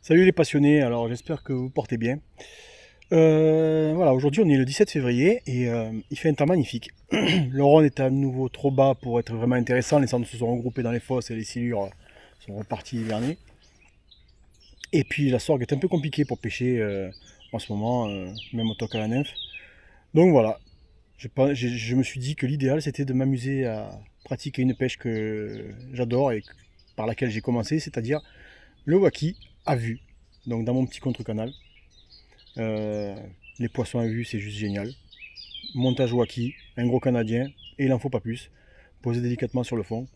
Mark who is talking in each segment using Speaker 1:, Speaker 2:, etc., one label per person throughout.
Speaker 1: Salut les passionnés, alors j'espère que vous portez bien. Voilà, aujourd'hui on est le 17 février et il fait un temps magnifique. Le Rhône est à nouveau trop bas pour être vraiment intéressant, les cendres se sont regroupées dans les fosses et les silures sont reparties hiverner. Et puis la sorgue est un peu compliquée pour pêcher en ce moment, même au toc à la nymphe. Donc voilà, je me suis dit que l'idéal c'était de m'amuser à pratiquer une pêche que j'adore et par laquelle j'ai commencé, c'est-à-dire le waki à vue. Donc dans mon petit contre-canal. Euh, les poissons à vue, c'est juste génial. Montage waki, un gros canadien, et il n'en faut pas plus. Posé délicatement sur le fond.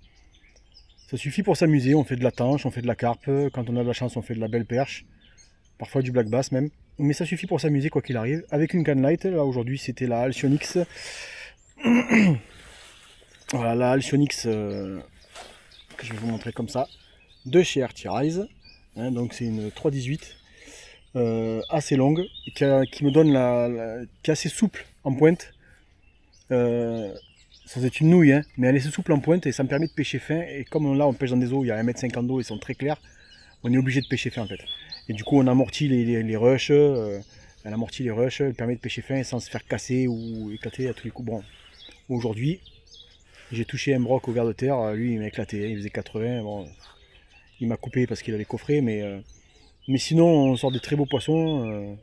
Speaker 1: Ça suffit pour s'amuser, on fait de la tanche, on fait de la carpe, quand on a de la chance on fait de la belle perche, parfois du black bass même. Mais ça suffit pour s'amuser quoi qu'il arrive. Avec une canne light, là aujourd'hui c'était la Alcyonix. Voilà la Alcyonix que je vais vous montrer comme ça, de chez Artirize. Donc c'est une 318 assez longue, qui me donne qui est assez souple en pointe. Ça c'est une nouille, hein, mais elle est assez souple en pointe et ça me permet de pêcher fin. Et comme là on pêche dans des eaux, il y a 1,50 m d'eau et ils sont très clairs, on est obligé de pêcher fin en fait. Et du coup on amortit les rushs, elle amortit les rushs, elle permet de pêcher fin sans se faire casser ou éclater à tous les coups. Bon, aujourd'hui j'ai touché un broc au ver de terre, lui il m'a éclaté, il faisait 80, bon, il m'a coupé parce qu'il avait coffré, mais sinon on sort des très beaux poissons.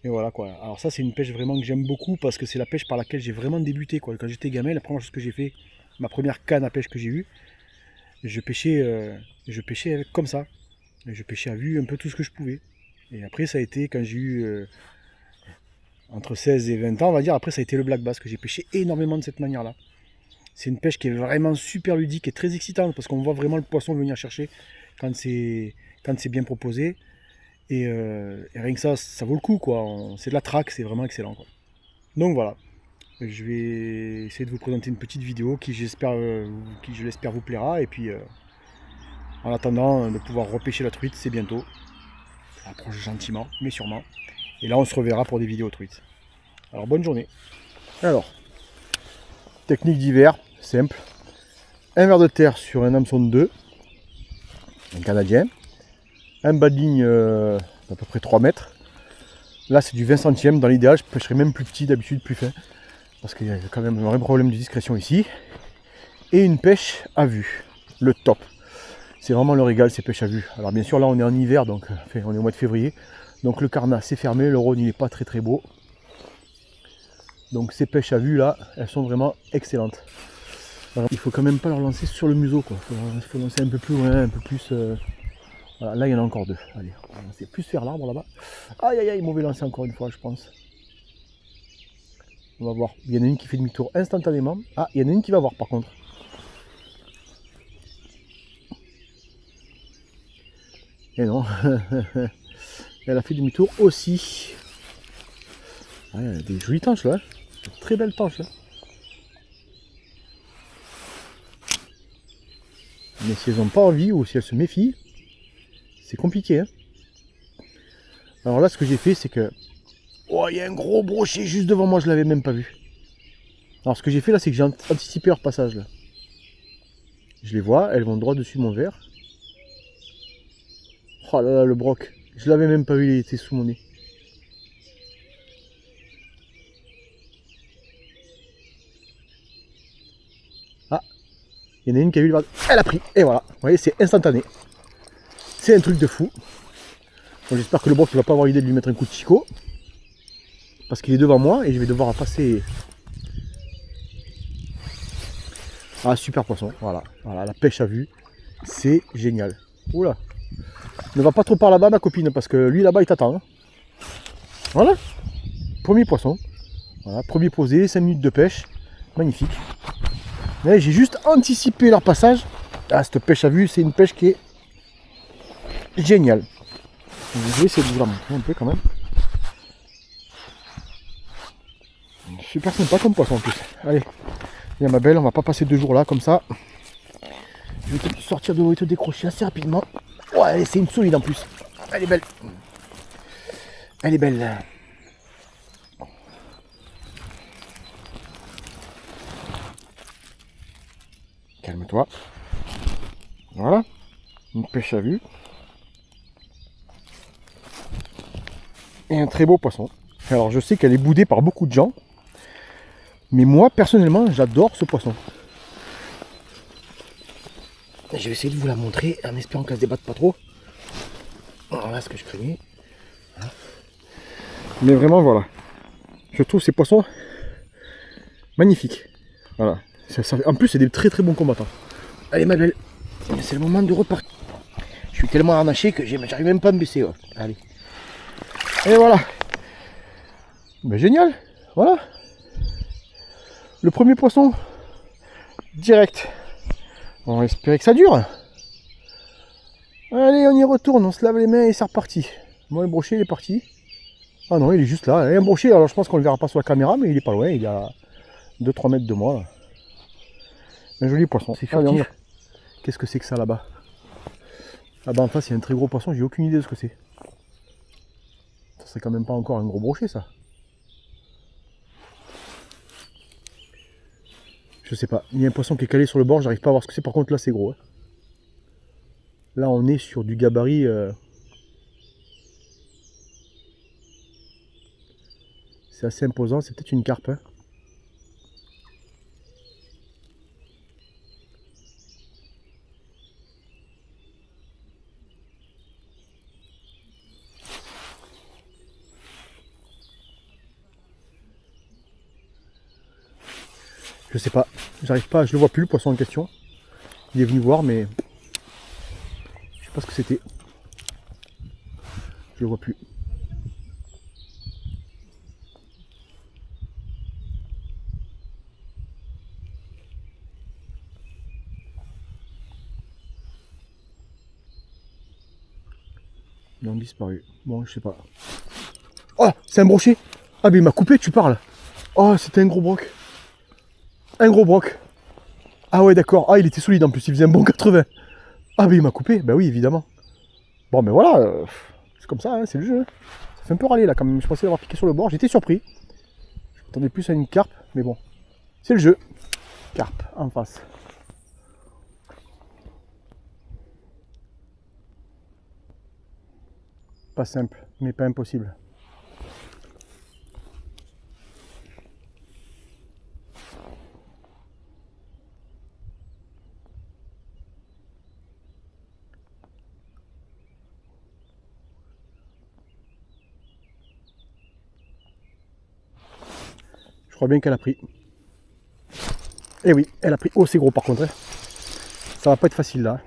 Speaker 1: Et voilà quoi. Alors ça c'est une pêche vraiment que j'aime beaucoup parce que c'est la pêche par laquelle j'ai vraiment débuté quoi. Quand j'étais gamin, la première chose que j'ai fait, ma première canne à pêche que j'ai eue, je pêchais avec, comme ça. Et je pêchais à vue un peu tout ce que je pouvais. Et après ça a été quand j'ai eu entre 16 et 20 ans, on va dire, après ça a été le black bass que j'ai pêché énormément de cette manière-là. C'est une pêche qui est vraiment super ludique et très excitante parce qu'on voit vraiment le poisson venir chercher quand c'est quand c'est bien proposé. Et rien que ça vaut le coup, quoi. C'est de la traque, c'est vraiment excellent, quoi. Donc voilà, je vais essayer de vous présenter une petite vidéo qui je l'espère vous plaira. Et puis en attendant de pouvoir repêcher la truite, c'est bientôt. Ça approche gentiment, mais sûrement. Et là, on se reverra pour des vidéos truites. Alors bonne journée. Alors, technique d'hiver, simple. Un ver de terre sur un hameçon de 2, un canadien. Un bas de ligne d'à peu près 3 mètres. Là, c'est du 20 centièmes. Dans l'idéal, je pêcherais même plus petit, d'habitude plus fin. Parce qu'il y a quand même un vrai problème de discrétion ici. Et une pêche à vue. Le top. C'est vraiment le régal, ces pêches à vue. Alors bien sûr, là, on est en hiver, donc on est au mois de février. Donc le Carnat, c'est fermé. Le Rhône, il n'est pas très très beau. Donc ces pêches à vue, là, elles sont vraiment excellentes. Alors, il faut quand même pas leur lancer sur le museau, quoi. Il faut lancer un peu plus loin, un peu plus... Voilà, là, il y en a encore deux. Allez, on va lancer plus vers l'arbre, là-bas. Aïe, aïe, aïe, mauvais lancer encore une fois, je pense. On va voir. Il y en a une qui fait demi-tour instantanément. Ah, il y en a une qui va voir par contre. Et non. Elle a fait demi-tour aussi. Ah, il y a des jolies tanches là. Des très belles tanches là. Mais si elles n'ont pas envie ou si elles se méfient, c'est compliqué. Hein. Alors là, ce que j'ai fait, c'est que... Oh, il y a un gros brochet juste devant moi, je l'avais même pas vu. Alors ce que j'ai fait là, c'est que j'ai anticipé leur passage là. Je les vois, elles vont droit dessus mon verre. Oh là là, le broc. Je l'avais même pas vu, il était sous mon nez. Ah, il y en a une qui a eu le... Elle a pris, et voilà. Vous voyez, c'est instantané. C'est un truc de fou. Bon, j'espère que le broc ne va pas avoir l'idée de lui mettre un coup de chicot. Parce qu'il est devant moi et je vais devoir passer... Ah, super poisson, voilà. Voilà, la pêche à vue, c'est génial. Oula. Ne va pas trop par là-bas, ma copine, parce que lui, là-bas, il t'attend. Hein. Voilà. Premier poisson. Voilà, premier posé, 5 minutes de pêche. Magnifique. Mais j'ai juste anticipé leur passage. Ah, cette pêche à vue, c'est une pêche qui est géniale. Je vais essayer de vous la montrer un peu quand même. Super sympa comme poisson en plus. Allez, viens ma belle, on va pas passer 2 jours là comme ça. Je vais te sortir de l'eau et te décrocher assez rapidement. Ouais, c'est une solide en plus. Elle est belle. Elle est belle. Calme-toi. Voilà. Une pêche à vue. Et un très beau poisson. Alors je sais qu'elle est boudée par beaucoup de gens. Mais moi, personnellement, j'adore ce poisson. Je vais essayer de vous la montrer en espérant qu'elle se débatte pas trop. Voilà ce que je craignais. Voilà. Mais vraiment, voilà. Je trouve ces poissons magnifiques. Voilà. En plus, c'est des très très bons combattants. Allez, ma belle. C'est le moment de repartir. Je suis tellement harnaché que j'arrive même pas à me baisser. Ouais. Allez. Et voilà. Ben, génial. Voilà. Le premier poisson. Direct. On va espérer que ça dure. Allez, on y retourne. On se lave les mains et c'est reparti. Bon, le brochet, il est parti. Ah non, il est juste là. Il y a un brochet, alors je pense qu'on le verra pas sur la caméra, mais il est pas loin. Il est à 2-3 mètres de moi. Là. Un joli poisson. C'est furtif. Qu'est-ce que c'est que ça là-bas? Là-bas en face, il y a un très gros poisson. J'ai aucune idée de ce que c'est. Ça serait quand même pas encore un gros brochet, ça. Je sais pas. Il y a un poisson qui est calé sur le bord. J'arrive pas à voir ce que c'est. Par contre, là, c'est gros. Hein. Là, on est sur du gabarit. C'est assez imposant. C'est peut-être une carpe. Hein. Je sais pas. J'arrive pas. Je le vois plus, le poisson en question. Il est venu voir, mais je sais pas ce que c'était. Je le vois plus. Ils ont disparu. Bon, je sais pas. Oh, c'est un brochet. Ah, mais il m'a coupé, tu parles. Oh, c'était un gros broc. Un gros broc. Ah ouais, d'accord. Ah, il était solide en plus, il faisait un bon 80. Ah, mais il m'a coupé. Bah oui, évidemment. Bon, mais voilà. C'est comme ça, hein, c'est le jeu. Ça fait un peu râler là quand même. Je pensais l'avoir piqué sur le bord. J'étais surpris. Je m'attendais plus à une carpe, mais bon. C'est le jeu. Carpe en face. Pas simple, mais pas impossible. Je crois bien qu'elle a pris. Eh oui, elle a pris. Oh, c'est gros par contre. Hein. Ça va pas être facile là.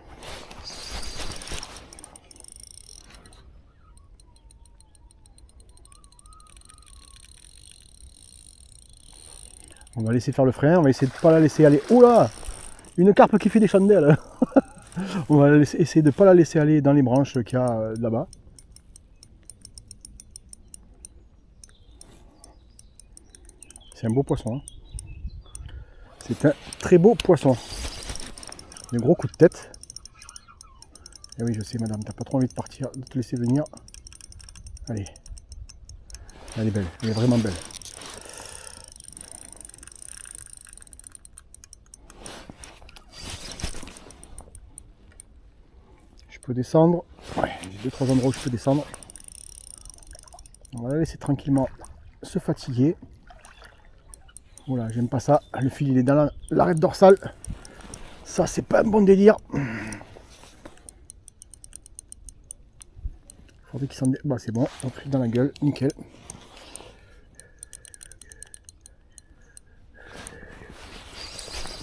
Speaker 1: On va laisser faire le frein. On va essayer de pas la laisser aller. Oh là! Une carpe qui fait des chandelles. On va essayer de ne pas la laisser aller dans les branches qu'il y a là-bas. C'est un beau poisson. Hein. C'est un très beau poisson. Un gros coup de tête. Et oui, je sais, madame, t'as pas trop envie de partir, de te laisser venir. Allez. Elle est belle, elle est vraiment belle. Je peux descendre. Ouais, j'ai 2-3 endroits où je peux descendre. On va la laisser tranquillement se fatiguer. Voilà, j'aime pas ça. Le fil il est dans l'arête dorsale. Ça c'est pas un bon délire. Faudrait qu'il s'en dé... Bah c'est bon, on fait dans la gueule, nickel.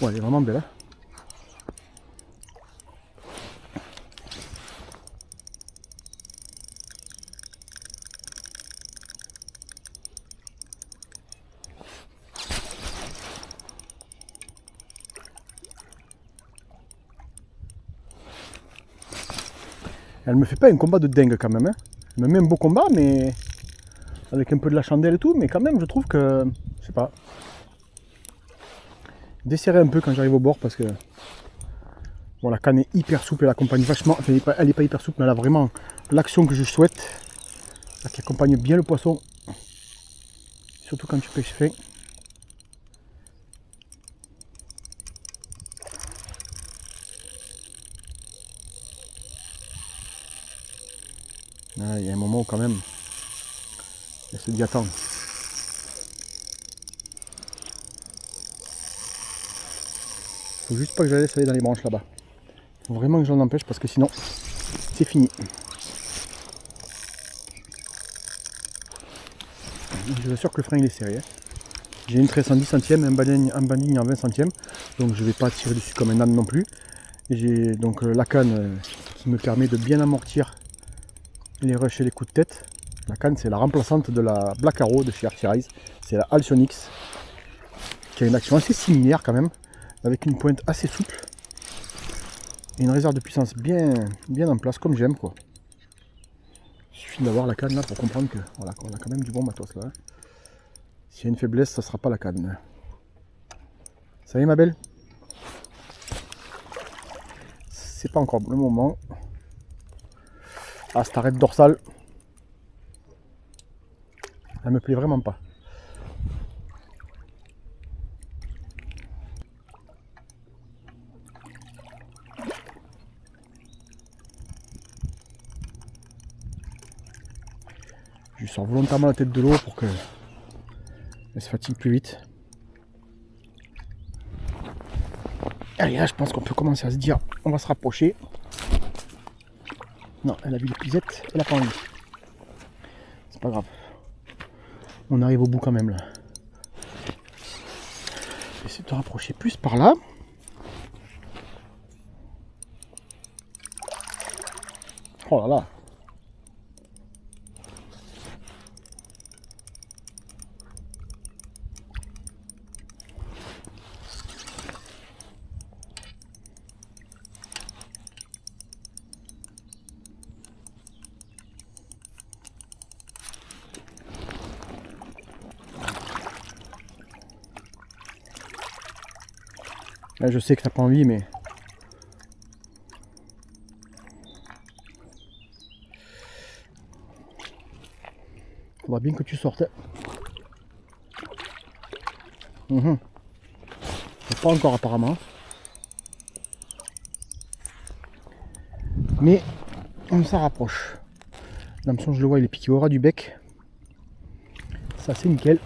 Speaker 1: Bon, elle est vraiment belle. Hein. Elle me fait pas un combat de dingue quand même. Hein. Elle me met un beau combat, mais avec un peu de la chandelle et tout, mais quand même je trouve que, je sais pas, desserrer un peu quand j'arrive au bord parce que bon, la canne est hyper souple, elle accompagne vachement, enfin elle est pas hyper souple, mais elle a vraiment l'action que je souhaite, qui accompagne bien le poisson, surtout quand tu pêches fin. Ah, il y a un moment où quand même se dit attends. Faut juste pas que je la laisse aller dans les branches là-bas. Faut vraiment que je l'en empêche parce que sinon c'est fini. Je vous assure que le frein il est serré. Hein. J'ai une tresse en 10 centièmes, un banding en 20 centièmes, donc je ne vais pas tirer dessus comme un âne non plus. Et j'ai donc la canne qui me permet de bien amortir les rushs et les coups de tête. La canne c'est la remplaçante de la Black Arrow de chez Arc'teryze, c'est la Alcyonix, qui a une action assez similaire quand même, avec une pointe assez souple et une réserve de puissance bien en place comme j'aime quoi. Il suffit d'avoir la canne là pour comprendre que voilà, on a quand même du bon matos là. S'il y a une faiblesse, ça sera pas la canne. Ça y est ma belle? C'est pas encore le moment. Ah, cette arête dorsale, elle me plaît vraiment pas. Je sors volontairement la tête de l'eau pour que elle se fatigue plus vite. Allez, là je pense qu'on peut commencer à se dire on va se rapprocher. Non, elle a vu l'épuisette, elle a pas envie. C'est pas grave. On arrive au bout quand même là. Je vais essayer de te rapprocher plus par là. Oh là là. Là, je sais que t'as pas envie, mais faudra bien que tu sortes. Pas encore apparemment. Mais on s'en rapproche. L'hameçon, je le vois, il est piqué au ras du bec. Ça, c'est nickel.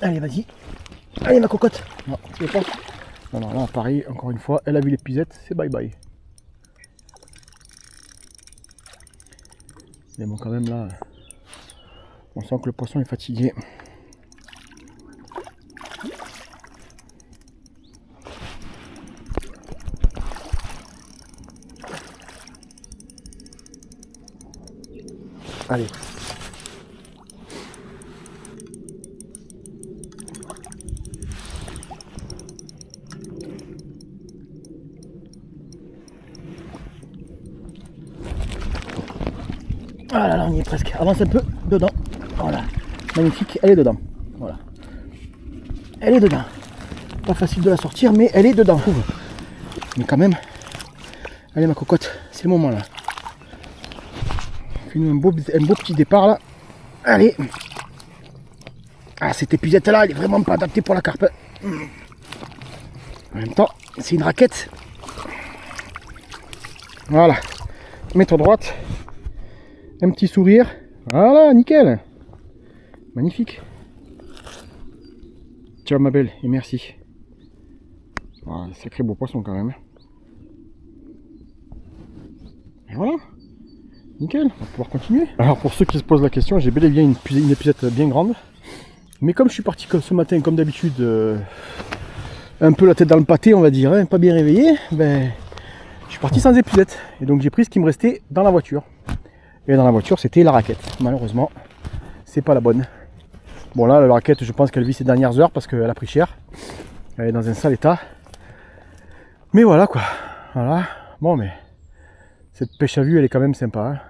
Speaker 1: Allez, vas-y. Allez, ma cocotte. Non, tu veux pas? Non, là, pareil, encore une fois, elle a vu l'épuisette, c'est bye bye. Mais bon, quand même, là, on sent que le poisson est fatigué. Allez. Ah là là, on y est presque. Avance un peu, dedans. Voilà. Magnifique, elle est dedans. Voilà. Elle est dedans. Pas facile de la sortir, mais elle est dedans. Mais quand même. Allez ma cocotte, c'est le moment là. Fais-nous un beau petit départ là. Allez. Ah, cette épuisette là, elle est vraiment pas adaptée pour la carpe. En même temps, c'est une raquette. Voilà. Mets-toi droite. Un petit sourire. Voilà, nickel. Magnifique. Ciao ma belle et merci. Ah, sacré beau poisson quand même. Et voilà. Nickel, on va pouvoir continuer. Alors pour ceux qui se posent la question, j'ai bel et bien une épuisette bien grande. Mais comme je suis parti ce matin comme d'habitude, un peu la tête dans le pâté on va dire, hein, pas bien réveillé, ben, je suis parti sans épuisette. Et donc j'ai pris ce qui me restait dans la voiture. Et dans la voiture c'était la raquette. Malheureusement, c'est pas la bonne. Bon là la raquette je pense qu'elle vit ses dernières heures parce qu'elle a pris cher. Elle est dans un sale état. Mais voilà quoi. Voilà. Bon mais cette pêche à vue elle est quand même sympa. Hein.